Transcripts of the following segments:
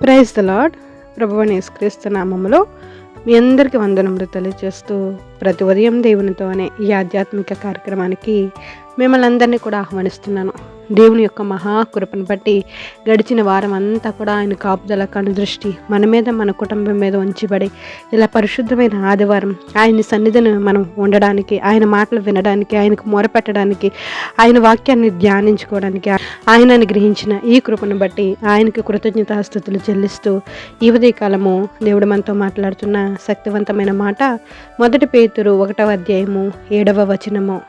Praise the lord. ప్రభువైన యేసుక్రీస్తు నామములో మీ అందరికీ వందనములు తెలియజేస్తూ ప్రతి ఉదయం దేవునితో అనే ఈ ఆధ్యాత్మిక కార్యక్రమానికి మిమ్మల్ని అందరినీ కూడా ఆహ్వానిస్తున్నాను. దేవుని యొక్క మహాకృపను బట్టి గడిచిన వారం అంతా కూడా ఆయన కాపుదల కనుదృష్టి మన మీద మన కుటుంబం మీద ఉంచబడి ఇలా పరిశుద్ధమైన ఆదివారం ఆయన సన్నిధిని మనం ఉండడానికి, ఆయన మాటలు వినడానికి, ఆయనకు మొరపెట్టడానికి, ఆయన వాక్యాన్ని ధ్యానించుకోవడానికి ఆయనని గ్రహించిన ఈ కృపను బట్టి ఆయనకు కృతజ్ఞతాస్తుతులు చెల్లిస్తూ ఈ ఉదయకాలము దేవుడు మనతో మాట్లాడుతున్న శక్తివంతమైన మాట 1 పేతురు 1వ అధ్యాయము 7వ వచనము.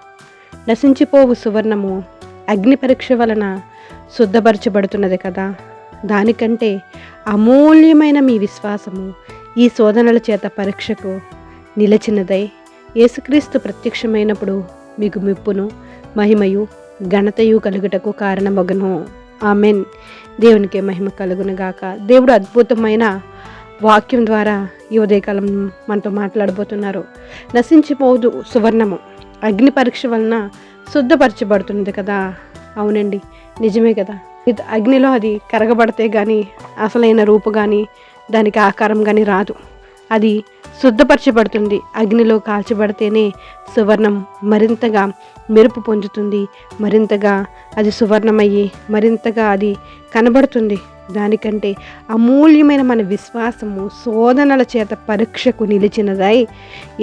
నశించిపోవు సువర్ణము అగ్ని పరీక్ష వలన శుద్ధపరచబడుతున్నది కదా, దానికంటే అమూల్యమైన మీ విశ్వాసము ఈ శోధనల చేత పరీక్షకు నిలిచినదై యేసుక్రీస్తు ప్రత్యక్షమైనప్పుడు మీకు మెప్పును మహిమయు ఘనతయు కలుగుటకు కారణమగును. ఆమెన్. దేవునికి మహిమ కలుగునుగాక. దేవుడు అద్భుతమైన వాక్యం ద్వారా ఈ ఉదయకాలం మనతో మాట్లాడబోతున్నారు. నశించిపోదు సువర్ణము అగ్ని పరీక్ష వలన శుద్ధపరచబడుతున్నది కదా. అవునండి, నిజమే కదా. అగ్నిలో అది కరగబడితే కానీ అసలైన రూపు కానీ దానికి ఆకారం కానీ రాదు. అది శుద్ధపరచబడుతుంది. అగ్నిలో కాల్చబడితేనే సువర్ణం మరింతగా మెరుపు పొందుతుంది, మరింతగా అది సువర్ణమయ్యి మరింతగా అది కనబడుతుంది. దానికంటే అమూల్యమైన మన విశ్వాసము శోధనల చేత పరీక్షకు నిలిచినదై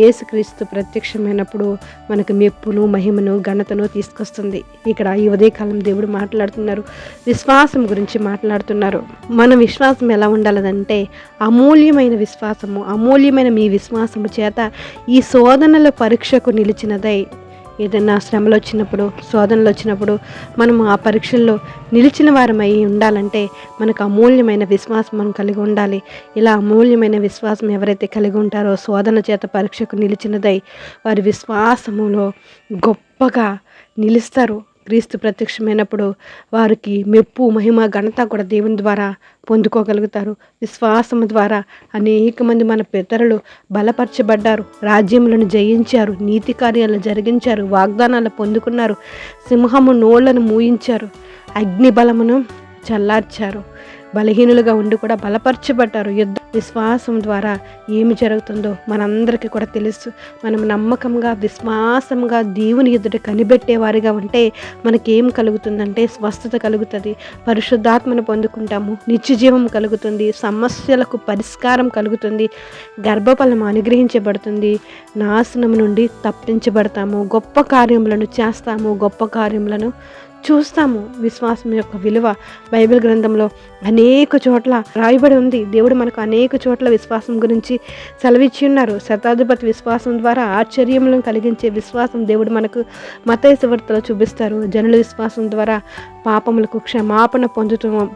యేసుక్రీస్తు ప్రత్యక్షమైనప్పుడు మనకు మెప్పును మహిమను ఘనతను తీసుకొస్తుంది. ఇక్కడ ఈ ఉదయకాలం దేవుడు మాట్లాడుతున్నారు, విశ్వాసం గురించి మాట్లాడుతున్నారు. మన విశ్వాసం ఎలా ఉండాలంటే అమూల్యమైన విశ్వాసము, అమూల్యమైన మీ విశ్వాసము చేత ఈ శోధనల పరీక్షకు నిలిచినదై. ఏదైనా శ్రమలు వచ్చినప్పుడు, శోధనలు వచ్చినప్పుడు మనం ఆ పరీక్షల్లో నిలిచిన వారమై ఉండాలంటే మనకు అమూల్యమైన విశ్వాసం మనం కలిగి ఉండాలి. ఇలా అమూల్యమైన విశ్వాసం ఎవరైతే కలిగి ఉంటారో శోధన చేత పరీక్షకు నిలిచినదై వారి విశ్వాసములో గొప్పగా నిలుస్తారు. క్రీస్తు ప్రత్యక్షమైనప్పుడు వారికి మెప్పు మహిమ ఘనత కూడా దేవుని ద్వారా పొందుకోగలుగుతారు. విశ్వాసము ద్వారా అనేక మంది మన పితరులు బలపరచబడ్డారు, రాజ్యములను జయించారు, నీతి కార్యాలను జరిగించారు, వాగ్దానాలు పొందుకున్నారు, సింహము నోళ్లను మూయించారు, అగ్ని బలమును చల్లార్చారు, బలహీనులుగా ఉండి కూడా బలపరచబడ్డారు. విశ్వాసం ద్వారా ఏమి జరుగుతుందో మనందరికీ కూడా తెలుసు. మనం నమ్మకంగా విశ్వాసంగా దేవుని ఎదుట కనిపెట్టేవారిగా ఉంటే మనకేం కలుగుతుందంటే స్వస్థత కలుగుతుంది, పరిశుద్ధాత్మను పొందుకుంటాము, నిత్యజీవం కలుగుతుంది, సమస్యలకు పరిష్కారం కలుగుతుంది, గర్భఫలం అనుగ్రహించబడుతుంది, నాశనం నుండి తప్పించబడతాము, గొప్ప కార్యములను చేస్తాము, గొప్ప కార్యములను చూస్తాము. విశ్వాసం యొక్క విలువ బైబిల్ గ్రంథంలో అనేక చోట్ల రాయబడి ఉంది. దేవుడు మనకు అనేక చోట్ల విశ్వాసం గురించి సెలవిచ్చి ఉన్నారు. శతాధిపతి విశ్వాసం ద్వారా ఆశ్చర్యములను కలిగించే విశ్వాసం దేవుడు మనకు మత్తయి సువార్తలో చూపిస్తారు. జనుల విశ్వాసం ద్వారా పాపములకు క్షమాపణ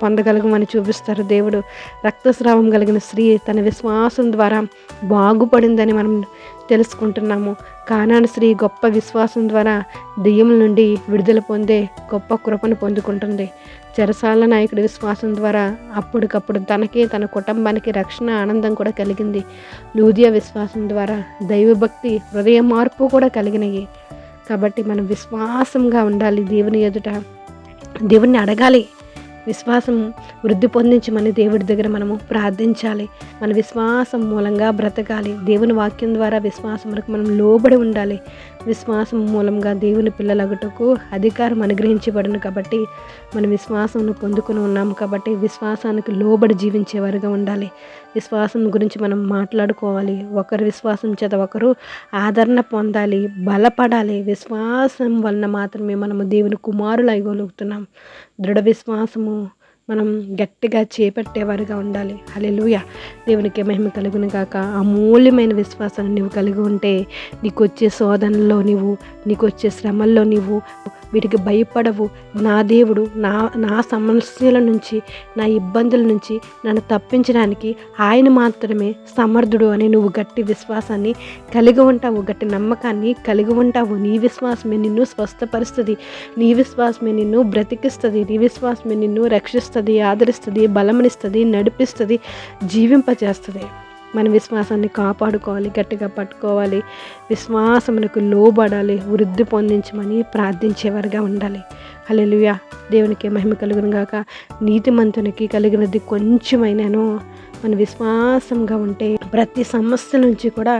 పొందగలగమని చూపిస్తారు దేవుడు. రక్తస్రావం కలిగిన స్త్రీ తన విశ్వాసం ద్వారా బాగుపడిందని మనం తెలుసుకుంటున్నాము. కానాను స్త్రీ గొప్ప విశ్వాసం ద్వారా దెయ్యముల నుండి విడుదల పొందే గొప్ప కృపను పొందుకుంటుంది. చెరసాల నాయకుడి విశ్వాసం ద్వారా అప్పటికప్పుడు తనకి తన కుటుంబానికి రక్షణ ఆనందం కూడా కలిగింది. లూదియా విశ్వాసం ద్వారా దైవభక్తి హృదయ మార్పు కూడా కలిగినాయి. కాబట్టి మనం విశ్వాసంగా ఉండాలి. దేవుని ఎదుట దేవుణ్ణి అడగాలి, విశ్వాసం వృద్ధి పొందించమని దేవుడి దగ్గర మనము ప్రార్థించాలి. మన విశ్వాసం మూలంగా బ్రతకాలి. దేవుని వాక్యం ద్వారా విశ్వాసములకు మనం లోబడి ఉండాలి. విశ్వాసం మూలంగా దేవుని పిల్లలగుటకు అధికారం అనుగ్రహించబడును. కాబట్టి మన విశ్వాసంను పొందుకుని ఉన్నాము. కాబట్టి విశ్వాసానికి లోబడి జీవించేవారుగా ఉండాలి. విశ్వాసం గురించి మనం మాట్లాడుకోవాలి. ఒకరి విశ్వాసం చేత ఒకరు ఆదరణ పొందాలి, బలపడాలి. విశ్వాసం వలన మాత్రమే మనము దేవుని కుమారులు అయ్యగలుగుతున్నాం. దృఢ విశ్వాసము మనం గట్టిగా చేపట్టేవారుగా ఉండాలి. హల్లెలూయా. దేవునికి మహిమ కలుగును గాక. అమూల్యమైన విశ్వాసాన్ని నువ్వు కలిగి ఉంటే నీకు వచ్చే శోధనలో నీకు వచ్చే శ్రమల్లో వీటికి భయపడవు. నా దేవుడు నా సమస్యల నుంచి, నా ఇబ్బందుల నుంచి నన్ను తప్పించడానికి ఆయన మాత్రమే సమర్థుడు అని నువ్వు గట్టి విశ్వాసాన్ని కలిగి ఉంటావు, గట్టి నమ్మకాన్ని కలిగి ఉంటావు. నీ విశ్వాసమే నిన్ను స్వస్థపరుస్తుంది, నీ విశ్వాసమే నిన్ను బ్రతికిస్తుంది, నీ విశ్వాసమే నిన్ను రక్షిస్తుంది, ఆదరిస్తుంది, బలమనిస్తుంది, నడిపిస్తుంది, జీవింపచేస్తుంది. మన విశ్వాసాన్ని కాపాడుకోవాలి, గట్టిగా పట్టుకోవాలి, విశ్వాసమునకు లోబడాలి, వృద్ధి పొందించమని ప్రార్థించేవారుగా ఉండాలి. హల్లెలూయా. దేవునికి మహిమ కలుగును గాక. నీతిమంతునికి కలిగినది కొంచెమైనాను మన విశ్వాసంగా ఉంటే ప్రతి సమస్య నుంచి కూడా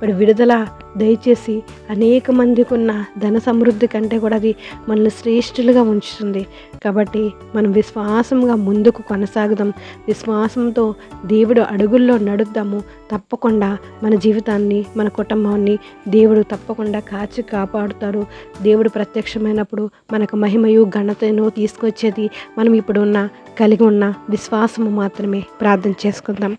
మరి విడుదల దయచేసి అనేక మందికి ఉన్న ధన సమృద్ధి కంటే కూడా అది మనల్ని శ్రేష్ఠులుగా ఉంచుతుంది. కాబట్టి మనం విశ్వాసంగా ముందుకు కొనసాగుదాం. విశ్వాసంతో దేవుడు అడుగుల్లో నడుద్దాము. తప్పకుండా మన జీవితాన్ని, మన కుటుంబాన్ని దేవుడు తప్పకుండా కాచి కాపాడుతారు. దేవుడు ప్రత్యక్షమైనప్పుడు మనకు మహిమయు ఘనతను తీసుకొచ్చేది మనం ఇప్పుడు కలిగి ఉన్న విశ్వాసము మాత్రమే. ప్రార్థన చేసుకుందాం.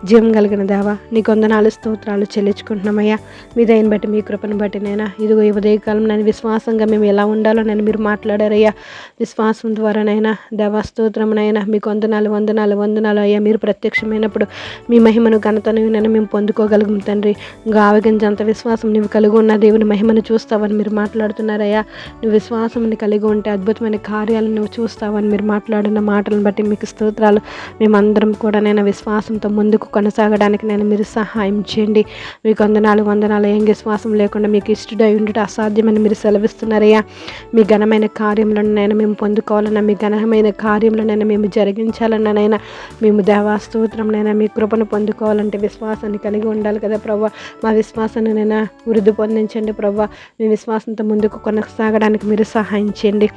జీవం కలిగిన దేవా, నీ వందనాలు స్తోత్రాలు చెల్లించుకుంటున్నామయ్యా. మీ దయని బట్టి, మీ కృపను బట్టి నైనా ఇదిగో ఈ ఉదయకాలం నేను విశ్వాసంగా మేము ఎలా ఉండాలో నేను మీరు మాట్లాడారయ్యా. విశ్వాసం ద్వారానైనా దేవా స్తోత్రమునైనా మీకు వందనాలు అయ్యా. మీరు ప్రత్యక్షమైనప్పుడు మీ మహిమను ఘనతను నేను మేము పొందుకోగలుగుతాం తండ్రి. ఇంకా ఆవగించంత విశ్వాసం నువ్వు కలిగి ఉన్న దేవుని మహిమను చూస్తావని మీరు మాట్లాడుతున్నారయ్యా. నువ్వు విశ్వాసం కలిగి ఉంటే అద్భుతమైన కార్యాలను నువ్వు చూస్తావని మీరు మాట్లాడిన మాటలను బట్టి మీకు స్తోత్రాలు. మేమందరం కూడా నేను విశ్వాసంతో ముందుకు కొనసాగడానికి నేను మీరు సహాయం చేయండి. మీకు వందనాలు. ఏం విశ్వాసం లేకుండా మీకు ఇష్టడై ఉండటం అసాధ్యమని మీరు సెలవిస్తున్నారయ్యా. మీ ఘనమైన కార్యములను నేను మేము పొందుకోవాలన్నా, మీ ఘనమైన కార్యములను నేను మేము జరిగించాలన్నానైనా, మేము దేవా స్తోత్రంనైనా మీ కృపను పొందుకోవాలంటే విశ్వాసాన్ని కలిగి ఉండాలి కదా ప్రభా. మా విశ్వాసాన్ని నైనా వృద్ధి పొందించండి ప్రభా. మీ విశ్వాసంతో ముందుకు కొనసాగడానికి మీరు సహాయం చేయండి.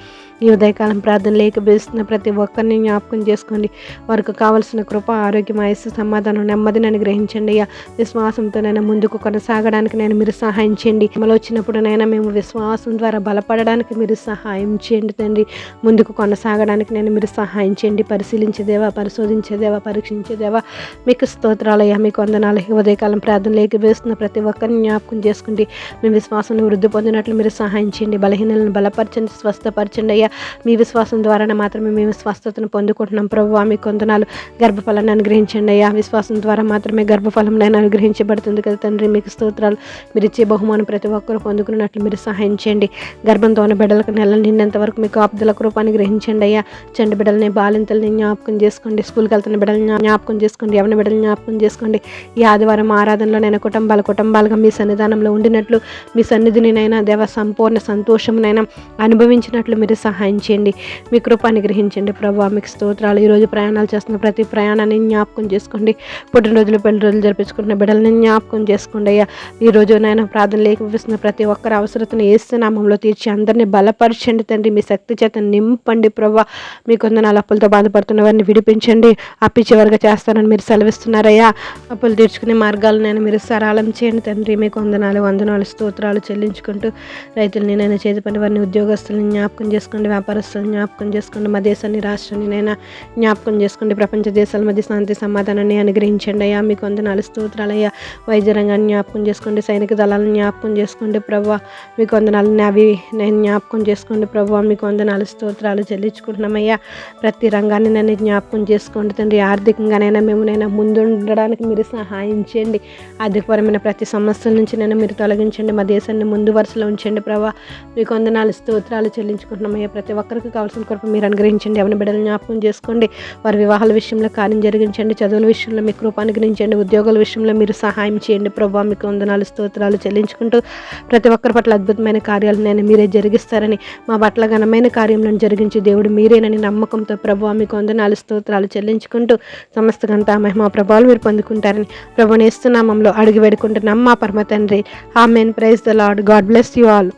ఈ ఉదయకాలం ప్రార్థన లేకపోతున్న ప్రతి ఒక్కరిని జ్ఞాపకం చేసుకోండి. వారికి కావాల్సిన కృప, ఆరోగ్యం, ఆయుస్సు, సమాధానం, నెమ్మదిని అనుగ్రహించండి అయ్యా. విశ్వాసంతో నేను ముందుకు కొనసాగడానికి నేను మీరు సహాయం చేయండి. అమలు వచ్చినప్పుడు నైనా మేము విశ్వాసం ద్వారా బలపడడానికి మీరు సహాయం చేయండి తండ్రి. ముందుకు కొనసాగడానికి నేను మీరు సహాయం చేయండి. పరిశీలించేదేవా, పరిశోధించేదేవా, పరీక్షించేదేవా మీకు స్తోత్రాలయ్యా. మీకు వందనాలు. ఈ ఉదయకాలం ప్రార్థన లేకపోతున్న ప్రతి ఒక్కరిని జ్ఞాపకం చేసుకోండి. మేము విశ్వాసంలో వృద్ధి పొందినట్లు మీరు సహాయం చేయండి. బలహీనలను బలపరచండి, స్వస్థపరచండి అయ్యా. మీ విశ్వాసం ద్వారానే మాత్రమే మేము స్వస్థతను పొందుకుంటున్నాం ప్రభువా. మీకు వందనాలు. గర్భఫలాన్ని అనుగ్రహించండి అయ్యా. విశ్వాసం ద్వారా మాత్రమే గర్భఫలం నేను అనుగ్రహించబడుతుంది కదా తండ్రి. మీకు స్తోత్రాలు. మీరు ఇచ్చే బహుమానం ప్రతి ఒక్కరూ పొందుకున్నట్లు మీరు సహాయం చేయండి. గర్భంతో ఉన్న బిడ్డలకు నెలలు నిండేంత వరకు మీకు ఆపుదల కృప అనుగ్రహించండి అయ్యా. చండి బిడ్డలని, బాలింతల్ని జ్ఞాపకం చేసుకోండి. స్కూల్కి వెళ్తున్న బిడ్డలని జ్ఞాపకం చేసుకోండి. యవన బిడ్డలు జ్ఞాపకం చేసుకోండి. ఈ ఆదివారం ఆరాధనలో నేను కుటుంబాలుగా మీ సన్నిధానంలో ఉండినట్లు, మీ సన్నిధిని నైనా దేవ సంపూర్ణ సంతోషమునైనా అనుభవించినట్లు మీరు సహాయం చేయండి. మీ కృప అనుగ్రహించండి ప్రభావ. మీకు స్తోత్రాలు. ఈరోజు ప్రయాణాలు చేస్తున్న ప్రతి ప్రయాణాన్ని జ్ఞాపకం చేసుకోండి. పుట్టినరోజులు, పెళ్లి రోజులు జరిపించుకుంటున్న బిడ్డలని జ్ఞాపకం చేసుకోండి అయ్యా. ఈరోజు నేను ప్రార్థన లేకపోతున్న ప్రతి ఒక్కరి అవసరతను యేసు నామములో తీర్చి అందరినీ బలపరచండి తండ్రి. మీ శక్తి చేత నింపండి ప్రభావ. మీకు వందనాలు. అప్పులతో బాధపడుతున్న వారిని విడిపించండి. అప్పి చివరిగా చేస్తానని మీరు సెలవిస్తున్నారయ్యా. అప్పులు తీర్చుకునే మార్గాలు నేను మీరు సరళం చేయండి తండ్రి. మీకు వందనాలు స్తోత్రాలు చెల్లించుకుంటూ రైతులని నేను చేతి పని వారిని, ఉద్యోగస్తులను జ్ఞాపకం చేసుకోండి. వ్యాపారస్తులను జ్ఞాపకం చేసుకోండి. మా దేశాన్ని, రాష్ట్రాన్ని నైనా జ్ఞాపకం చేసుకోండి. ప్రపంచ దేశాల మధ్య శాంతి సమాధానాన్ని అనుగ్రహించండి అయ్యా. మీకు వందనాలు స్తోత్రాలయ్యా. వైద్య రంగాన్ని జ్ఞాపకం చేసుకోండి. సైనిక దళాలను జ్ఞాపకం చేసుకోండి ప్రభా. మీకు వందనాలు. అవి నేను జ్ఞాపకం చేసుకోండి ప్రభా. మీకు వందనాలు స్తోత్రాలు చెల్లించుకుంటున్నామయ్యా. ప్రతి రంగాన్ని నన్ను జ్ఞాపకం చేసుకోండి తండ్రి. ఆర్థికంగానైనా మేమునైనా ముందుండడానికి మీరు సహాయం చేయండి. ఆర్థికపరమైన ప్రతి సమస్యల నుంచి నేను మీరు తొలగించండి. మా దేశాన్ని ముందు వరుసలో ఉంచండి ప్రభా. మీకు వందనాలు స్తోత్రాలు చెల్లించుకుంటున్నామయ్యా. ప్రతి ఒక్కరికి కావాల్సిన కృప మీరు అనుగ్రహించండి. ఎవరి బిడ్డలు జ్ఞాపకం చేసుకోండి. వారి వివాహాల విషయంలో కార్యం జరిగించండి. చదువుల విషయంలో మీ కృప అనుగ్రహించండి. ఉద్యోగాల విషయంలో మీరు సహాయం చేయండి ప్రభా. మీకు వందనాలు స్తోత్రాలు చెల్లించుకుంటూ ప్రతి ఒక్కరి పట్ల అద్భుతమైన కార్యాలు నేను మీరే జరిగిస్తారని, మా పట్ల ఘనమైన కార్యములను జరిగించి దేవుడు మీరేనని నమ్మకంతో ప్రభా మీకు వందనాలు స్తోత్రాలు చెల్లించుకుంటూ సమస్త ఘనత, మహిమ, ప్రభావాలు మీరు పొందుకుంటారని ప్రభువుని యేసు నామములో అడిగి వేడుకుంటున్నాం మా పరమ తండ్రి. ఆమేన్. Praise the Lord. God bless you all.